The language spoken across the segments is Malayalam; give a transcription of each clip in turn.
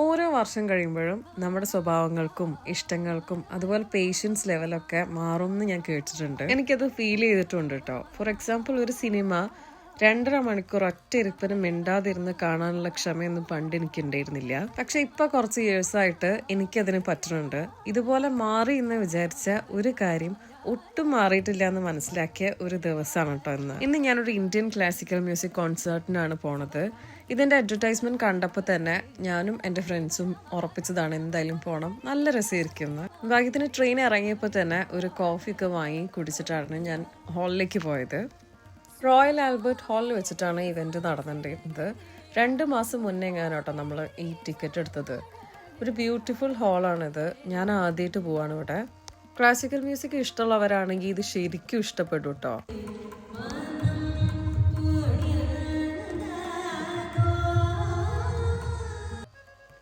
ഓരോ വർഷം കഴിയുമ്പോഴും നമ്മുടെ സ്വഭാവങ്ങൾക്കും ഇഷ്ടങ്ങൾക്കും അതുപോലെ പേഷ്യൻസ് ലെവലൊക്കെ മാറുമെന്ന് ഞാൻ കേട്ടിട്ടുണ്ട്. എനിക്കത് ഫീൽ ചെയ്തിട്ടുണ്ട് കേട്ടോ. ഫോർ എക്സാമ്പിൾ, ഒരു സിനിമ 2.5 മണിക്കൂർ ഒറ്റ ഇരിപ്പിന് മിണ്ടാതിരുന്ന് കാണാനുള്ള ക്ഷമയൊന്നും പണ്ട് എനിക്ക് ഉണ്ടായിരുന്നില്ല. പക്ഷെ ഇപ്പൊ കുറച്ച് ഇയേഴ്സായിട്ട് എനിക്കതിന് പറ്റുന്നുണ്ട്. ഇതുപോലെ മാറി എന്ന് വിചാരിച്ച ഒരു കാര്യം ഒട്ടും മാറിയിട്ടില്ല എന്ന് മനസ്സിലാക്കിയ ഒരു ദിവസമാണ് കേട്ടോ ഇന്ന് ഞാനൊരു ഇന്ത്യൻ ക്ലാസിക്കൽ മ്യൂസിക് കോൺസേർട്ടിനാണ് പോണത്. ഇതിന്റെ അഡ്വർടൈസ്മെന്റ് കണ്ടപ്പോൾ തന്നെ ഞാനും എൻ്റെ ഫ്രണ്ട്സും ഉറപ്പിച്ചതാണ് എന്തായാലും പോകണം, നല്ല രസമായിരിക്കും. ഭാഗ്യത്തിന് ട്രെയിൻ ഇറങ്ങിയപ്പോൾ തന്നെ ഒരു കോഫിയൊക്കെ വാങ്ങി കുടിച്ചിട്ടാണ് ഞാൻ ഹാളിലേക്ക് പോയത്. റോയൽ ആൽബർട്ട് ഹാളിൽ വെച്ചിട്ടാണ് ഇവന്റ് നടന്നിട്ടുണ്ടായിരുന്നത്. 2 മാസം മുന്നേ കേട്ടോ നമ്മൾ ഈ ടിക്കറ്റ് എടുത്തത്. ഒരു ബ്യൂട്ടിഫുൾ ഹാളാണിത്. ഞാൻ ആദ്യമായിട്ട് പോവാണ് ഇവിടെ. ക്ലാസിക്കൽ മ്യൂസിക് ഇഷ്ടമുള്ളവരാണെങ്കിൽ ഇത് ശരിക്കും ഇഷ്ടപ്പെടും കേട്ടോ.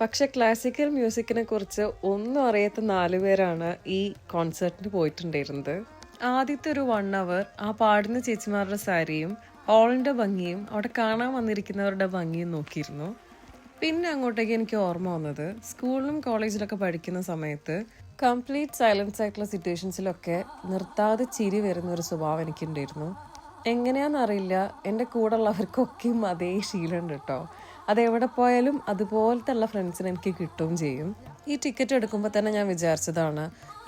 പക്ഷെ ക്ലാസിക്കൽ മ്യൂസിക്കിനെ കുറിച്ച് ഒന്നും അറിയാത്ത 4 പേരാണ് ഈ കോൺസേർട്ടിന് പോയിട്ടുണ്ടായിരുന്നത്. ആദ്യത്തെ ഒരു 1 അവർ ആ പാടുന്ന ചേച്ചിമാരുടെ സാരിയും ഹാളിന്റെ ഭംഗിയും അവിടെ കാണാൻ വന്നിരിക്കുന്നവരുടെ ഭംഗിയും നോക്കിയിരുന്നു. പിന്നെ അങ്ങോട്ടേക്ക് എനിക്ക് ഓർമ്മ വന്നത്, സ്കൂളിലും കോളേജിലൊക്കെ പഠിക്കുന്ന സമയത്ത് കംപ്ലീറ്റ് സൈലൻസ് ആയിട്ടുള്ള സിറ്റുവേഷൻസിലൊക്കെ നിർത്താതെ ചിരി വരുന്ന ഒരു സ്വഭാവം എനിക്കുണ്ടായിരുന്നു. എങ്ങനെയാണെന്നറിയില്ല, എൻ്റെ കൂടെ ഉള്ളവർക്കൊക്കെയും അതേ ശീലമുണ്ട് കേട്ടോ. അതെവിടെ പോയാലും അതുപോലത്തെ ഉള്ള ഫ്രണ്ട്സിനെ എനിക്ക് കിട്ടുകയും ചെയ്യും. ഈ ടിക്കറ്റ് എടുക്കുമ്പോൾ തന്നെ ഞാൻ വിചാരിച്ചതാണ്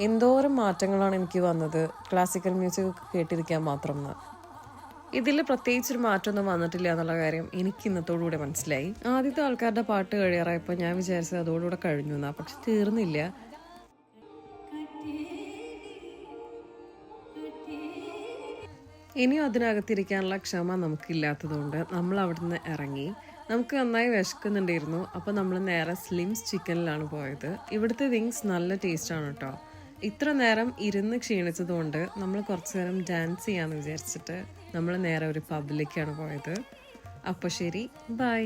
എന്തോരം മാറ്റങ്ങളാണ് എനിക്ക് വന്നത് ക്ലാസിക്കൽ മ്യൂസിക് കേട്ടിരിക്കാൻ മാത്രം എന്ന്. ഇതിൽ പ്രത്യേകിച്ചൊരു മാറ്റമൊന്നും വന്നിട്ടില്ല എന്നുള്ള കാര്യം എനിക്ക് ഇന്നത്തോടുകൂടെ മനസ്സിലായി. ആദ്യത്തെ ആൾക്കാരുടെ പാട്ട് കഴിയാറായപ്പോൾ ഞാൻ വിചാരിച്ചത് അതോടുകൂടെ കഴിഞ്ഞു എന്നാ, പക്ഷെ തീർന്നില്ല. ഇനിയും അതിനകത്തിരിക്കാനുള്ള ക്ഷമ നമുക്കില്ലാത്തതുകൊണ്ട് നമ്മൾ അവിടുന്ന് ഇറങ്ങി. നമുക്ക് നന്നായി വിശക്കുന്നുണ്ടായിരുന്നു. അപ്പോൾ നമ്മൾ നേരെ സ്ലിംസ് ചിക്കനിലാണ് പോയത്. ഇവിടുത്തെ വിങ്സ് നല്ല ടേസ്റ്റാണ് കേട്ടോ. ഇത്ര നേരം ഇരുന്ന് ക്ഷീണിച്ചതുകൊണ്ട് നമ്മൾ കുറച്ച് നേരം ഡാൻസ് ചെയ്യാമെന്ന് വിചാരിച്ചിട്ട് നമ്മൾ നേരെ ഒരു പബ്ബിലേക്കാണ് പോയത്. അപ്പോൾ ശരി, ബൈ.